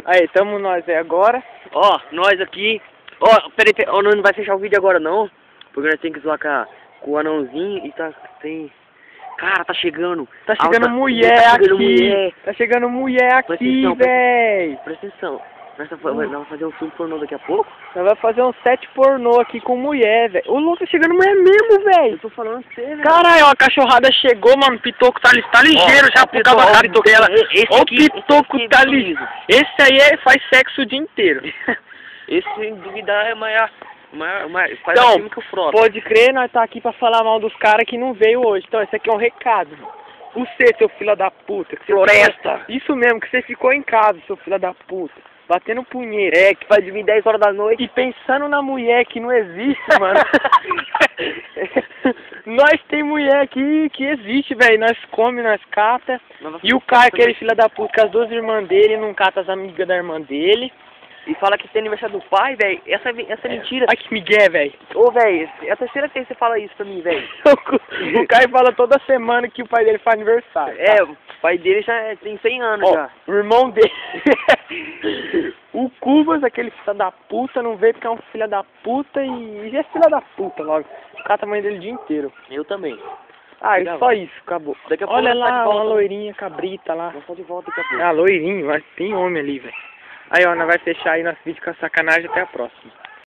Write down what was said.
Aí, tamo nós aí agora. Ó, nós aqui. Ó, peraí, não vai fechar o vídeo agora não. Porque nós temos que zoar com o anãozinho e tem... Cara, tá chegando. Tá chegando mulher aqui. Tá chegando mulher aqui, véi. Presta atenção. Nós vamos fazer um filme pornô daqui a pouco? Nós vamos fazer um set pornô aqui com mulher, velho. Ô, louco, tá chegando mulher mesmo, velho. Eu tô falando pra você, velho. Caralho, ó, a cachorrada chegou, mano. O Pitoco tá ligeiro já pro cabaçado dela. Ó, o Pitoco tá ligeiro. Esse aí faz sexo o dia inteiro. Esse, sem duvidar, é maior faz então, filme que o Frota. Pode crer, nós tá aqui pra falar mal dos caras que não veio hoje. Então, esse aqui é um recado. Você, seu filho da puta, que você Floresta. Isso mesmo, que você ficou em casa, seu filho da puta. Batendo punheta. É, que faz dormir 10 horas da noite. E pensando na mulher que não existe, mano. Nós tem mulher aqui que existe, velho. Nós come, nós cata. E o cara, aquele filho da puta, com as duas irmãs dele, não cata as amigas da irmã dele. E fala que tem aniversário do pai, velho. Essa é mentira. Ai, que migué, velho. Ô, velho, é a terceira vez que você fala isso pra mim, velho. O Caio fala toda semana que o pai dele faz aniversário. É, o pai dele já tem 100 anos já. O irmão dele. O Cubas, aquele filho da puta, não veio porque é um filho da puta e é filho da puta logo. Cata a mãe dele o dia inteiro. Eu também. Ah, só isso, acabou. Daqui a pouco olha lá, tá de volta, uma loirinha cabrita lá. Nós tá de volta daqui a pouco. Ah, loirinho, mas tem homem ali, velho. Aí, ó, nós vai fechar aí nosso vídeo com a sacanagem. Até a próxima.